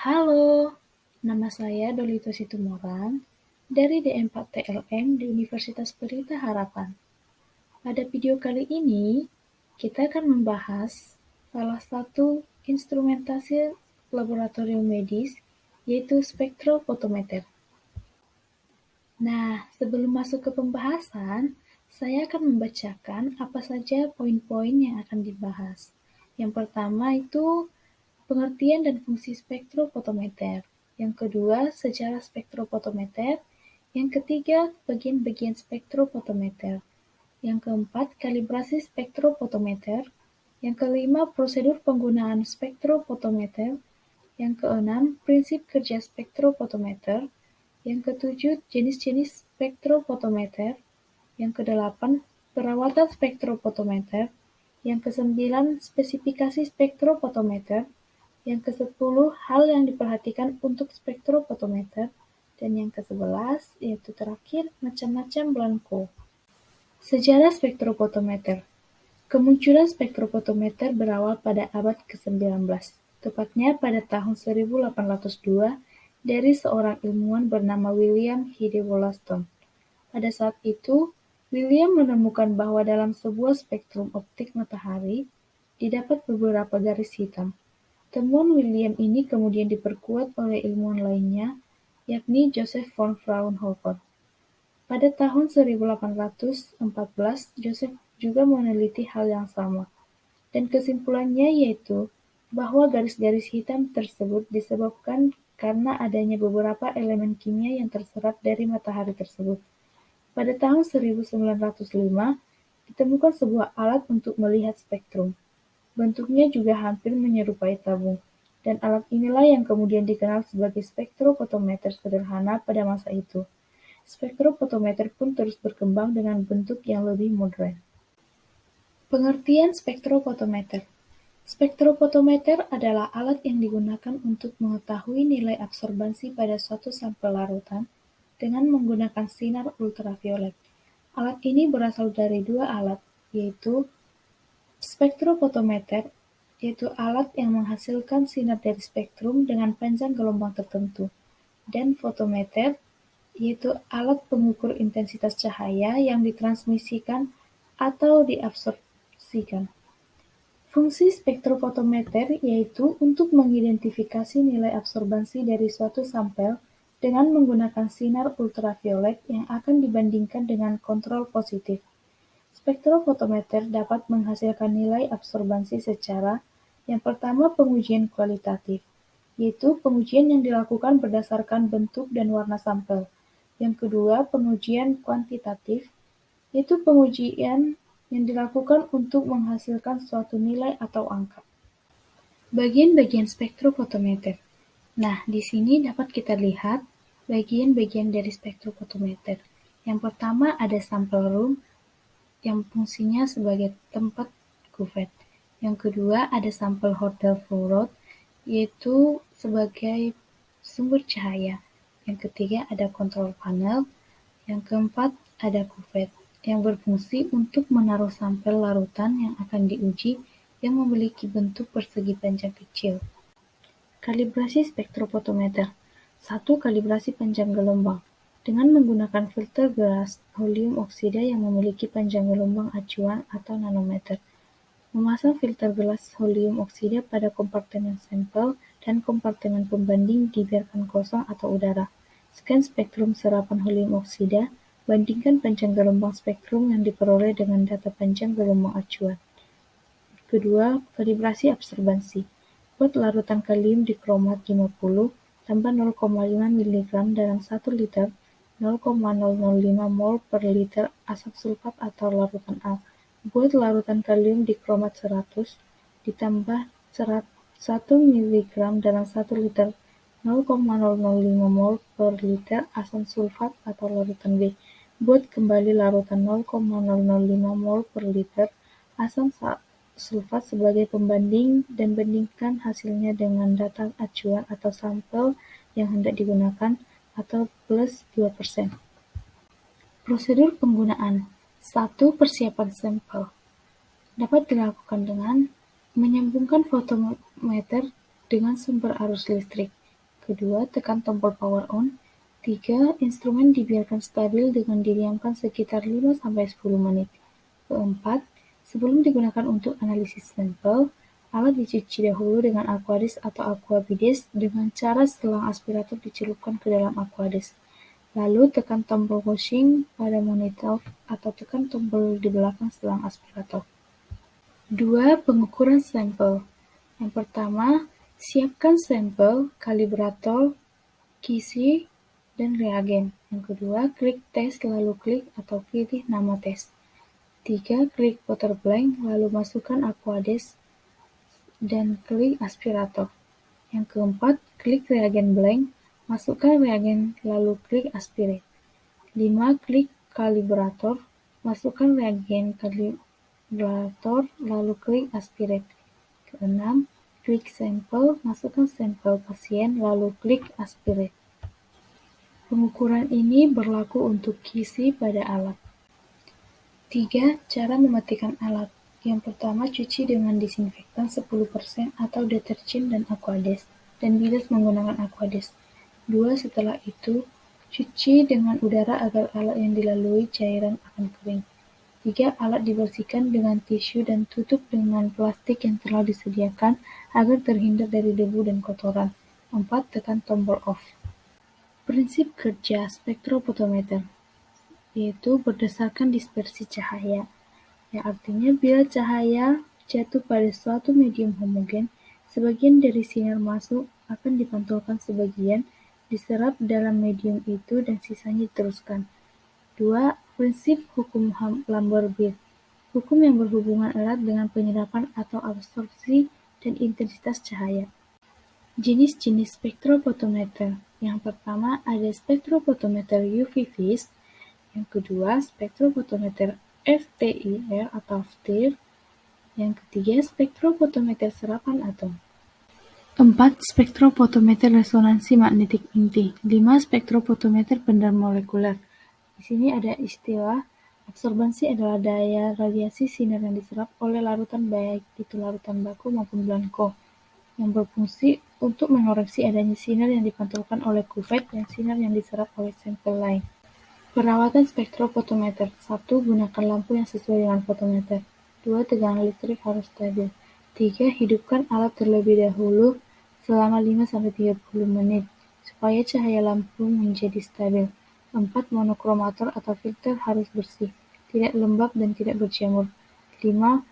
Halo, nama saya Dolito Situmorang dari D4TLM di Universitas Pelita Harapan. Pada video kali ini, kita akan membahas salah satu instrumentasi laboratorium medis, yaitu spektrofotometer. Nah, sebelum masuk ke pembahasan, saya akan membacakan apa saja poin-poin yang akan dibahas. Yang pertama itu pengertian dan fungsi spektrofotometer. Yang kedua, sejarah spektrofotometer. Yang ketiga, bagian-bagian spektrofotometer. Yang keempat, kalibrasi spektrofotometer. Yang kelima, prosedur penggunaan spektrofotometer. Yang keenam, prinsip kerja spektrofotometer. Yang ketujuh, jenis-jenis spektrofotometer. Yang kedelapan, perawatan spektrofotometer. Yang kesembilan, spesifikasi spektrofotometer. Yang ke-10, hal yang diperhatikan untuk spektrofotometer. Dan yang ke-11, yaitu terakhir, macam-macam belangko. Sejarah spektrofotometer. Kemunculan spektrofotometer berawal pada abad ke-19, tepatnya pada tahun 1802 dari seorang ilmuwan bernama William Hyde Wollaston. Pada saat itu, William menemukan bahwa dalam sebuah spektrum optik matahari didapat beberapa garis hitam. Temuan William ini kemudian diperkuat oleh ilmuwan lainnya, yakni Joseph von Fraunhofer. Pada tahun 1814, Joseph juga meneliti hal yang sama, dan kesimpulannya yaitu bahwa garis-garis hitam tersebut disebabkan karena adanya beberapa elemen kimia yang terserap dari matahari tersebut. Pada tahun 1905, ditemukan sebuah alat untuk melihat spektrum. Bentuknya juga hampir menyerupai tabung, dan alat inilah yang kemudian dikenal sebagai spektrofotometer sederhana pada masa itu. Spektrofotometer pun terus berkembang dengan bentuk yang lebih modern. Pengertian spektrofotometer. Spektrofotometer adalah alat yang digunakan untuk mengetahui nilai absorbansi pada suatu sampel larutan dengan menggunakan sinar ultraviolet. Alat ini berasal dari dua alat, yaitu spektrofotometer, yaitu alat yang menghasilkan sinar dari spektrum dengan panjang gelombang tertentu, dan fotometer, yaitu alat pengukur intensitas cahaya yang ditransmisikan atau diabsorpsikan. Fungsi spektrofotometer yaitu untuk mengidentifikasi nilai absorbansi dari suatu sampel dengan menggunakan sinar ultraviolet yang akan dibandingkan dengan kontrol positif. Spektrofotometer dapat menghasilkan nilai absorbansi secara yang pertama pengujian kualitatif, yaitu pengujian yang dilakukan berdasarkan bentuk dan warna sampel. Yang kedua, pengujian kuantitatif, yaitu pengujian yang dilakukan untuk menghasilkan suatu nilai atau angka. Bagian-bagian spektrofotometer. Nah, di sini dapat kita lihat bagian-bagian dari spektrofotometer. Yang pertama ada sampel room yang fungsinya sebagai tempat cuvette. Yang kedua ada sampel hotel fluorode yaitu sebagai sumber cahaya. Yang ketiga ada kontrol panel. Yang keempat ada cuvette yang berfungsi untuk menaruh sampel larutan yang akan diuji yang memiliki bentuk persegi panjang kecil. Kalibrasi spektrofotometer. 1. Kalibrasi panjang gelombang. Dengan menggunakan filter gelas helium oksida yang memiliki panjang gelombang acuan atau nanometer. Memasang filter gelas helium oksida pada kompartemen sampel dan kompartemen pembanding dibiarkan kosong atau udara. Scan spektrum serapan helium oksida, bandingkan panjang gelombang spektrum yang diperoleh dengan data panjang gelombang acuan. Kedua, kalibrasi absorbansi. Buat larutan kalium di kromat 50, tambah 0,5 mg dalam 1 liter, 0,005 mol per liter asam sulfat atau larutan A. Buat larutan kalium di kromat 100, ditambah 1 mg dalam 1 liter, 0,005 mol per liter asam sulfat atau larutan B. Buat kembali larutan 0,005 mol per liter asam sulfat sebagai pembanding dan bandingkan hasilnya dengan data acuan atau sampel yang hendak digunakan atau plus 2%. Prosedur penggunaan. 1. Persiapan sampel. Dapat dilakukan dengan menyambungkan fotometer dengan sumber arus listrik. Kedua, tekan tombol power on. 3. Instrumen dibiarkan stabil dengan didiamkan sekitar 5-10 menit. Keempat, sebelum digunakan untuk analisis sampel, alat dicuci dahulu dengan Aquadis atau Aquabidis dengan cara selang aspirator dicelupkan ke dalam Aquadis. Lalu tekan tombol washing pada monitor atau tekan tombol di belakang selang aspirator. 2. Pengukuran sampel. Yang pertama, siapkan sampel, kalibrator, kisi, dan reagen. Yang kedua, klik tes lalu klik atau pilih nama tes. 3. Klik putar blank lalu masukkan Aquadis dan klik aspirator. Yang keempat, klik reagen blank, masukkan reagen lalu klik aspirate. 5. Klik kalibrator, masukkan reagen kalibrator lalu klik aspirate. Keenam, klik sampel, masukkan sampel pasien lalu klik aspirate. Pengukuran ini berlaku untuk kisi pada alat. 3. Cara mematikan alat. Yang pertama, cuci dengan disinfektan 10% atau deterjen dan Aquadis, dan bilas menggunakan Aquadis. 2. Setelah itu, cuci dengan udara agar alat yang dilalui cairan akan kering. 3. Alat dibersihkan dengan tisu dan tutup dengan plastik yang telah disediakan agar terhindar dari debu dan kotoran. 4. Tekan tombol off. Prinsip kerja spektrofotometer yaitu berdasarkan dispersi cahaya, yang artinya bila cahaya jatuh pada suatu medium homogen, sebagian dari sinar masuk akan dipantulkan sebagian, diserap dalam medium itu dan sisanya diteruskan. 2. Prinsip hukum Lambert-Beer, hukum yang berhubungan erat dengan penyerapan atau absorpsi dan intensitas cahaya. Jenis-jenis spektrofotometer. Yang pertama ada spektrofotometer UV-Vis. Yang kedua, spektrofotometer FTIR atau FTIR. Yang ketiga, spektrofotometer serapan atom. 4. Spektrofotometer resonansi magnetik inti. 5. Spektrofotometer benda molekuler. Di sini ada istilah absorbansi adalah daya radiasi sinar yang diserap oleh larutan baik itu larutan baku maupun blanko, yang berfungsi untuk mengoreksi adanya sinar yang dipantulkan oleh kuvet dan sinar yang diserap oleh sampel lain. Perawatan spektrofotometer. 1. Gunakan lampu yang sesuai dengan fotometer. 2. Tegangan listrik harus stabil. 3. Hidupkan alat terlebih dahulu selama 5-30 menit, supaya cahaya lampu menjadi stabil. 4. Monokromator atau filter harus bersih, tidak lembab dan tidak berjamur. 5.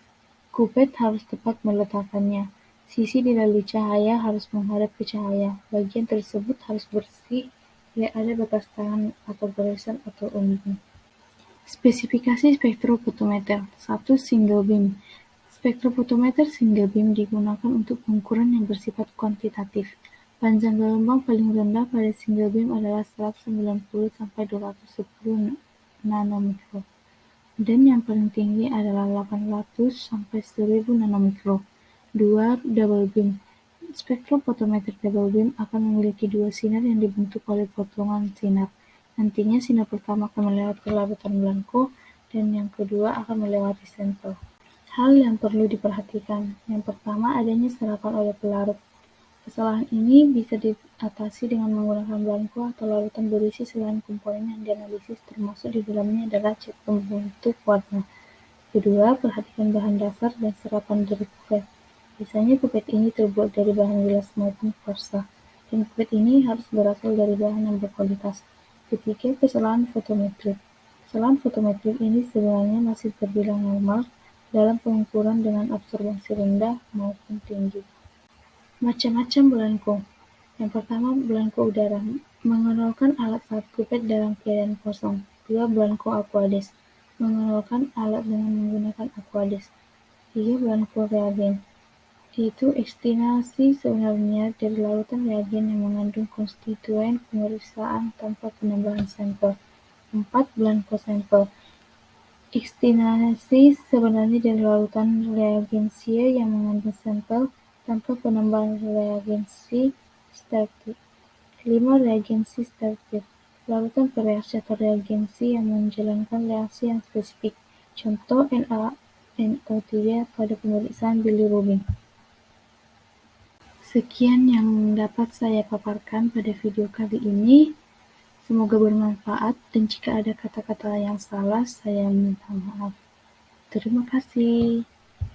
Kupet harus tepat meletakkannya. Sisi dilalui cahaya harus menghadap ke cahaya. Bagian tersebut harus bersih, tidak ada bekas tangan atau goresan atau umbing. Spesifikasi spektrofotometer. 1. Single beam. Spektrofotometer single beam digunakan untuk pengukuran yang bersifat kuantitatif. Panjang gelombang paling rendah pada single beam adalah 190-210 nanomikro, dan yang paling tinggi adalah 800-1000 nanomikro. 2. Double beam. Spektrofotometer double beam akan memiliki dua sinar yang dibentuk oleh potongan sinar. Nantinya sinar pertama akan melewati larutan blanko dan yang kedua akan melewati sampel. Hal yang perlu diperhatikan. Yang pertama, adanya serapan oleh pelarut. Kesalahan ini bisa diatasi dengan menggunakan blanko atau larutan berisi selain komponen yang dianalisis, termasuk di dalamnya adalah cat pembentuk warna. Kedua, perhatikan bahan dasar dan serapan dari kuvet. Biasanya kuvet ini terbuat dari bahan gelas maupun kuarsa, dan kuvet ini harus berasal dari bahan yang berkualitas. Ketiga, kesalahan fotometrik. Kesalahan fotometrik ini sebenarnya masih terbilang normal dalam pengukuran dengan absorbansi rendah maupun tinggi. Macam-macam blanko. Yang pertama, blanko udara. Mengenalkan alat saat kuvet dalam keadaan kosong. 2. Blanko Aquadis. Mengenalkan alat dengan menggunakan Aquadis. 3. Blanko reagen. Yaitu ekstinasi sebenarnya dari larutan reagen yang mengandung konstituen pemeriksaan tanpa penambahan sampel. 4. Blanko sampel. Ekstinasi sebenarnya dari larutan reagensia yang mengandung sampel tanpa penambahan reagensi starter. 5. Reagensi starter. Larutan pereaksi atau reagensi yang menjalankan reaksi yang spesifik. Contoh NaNO3 pada pemeriksaan bilirubin. Sekian yang dapat saya paparkan pada video kali ini. Semoga bermanfaat, dan jika ada kata-kata yang salah, saya minta maaf. Terima kasih.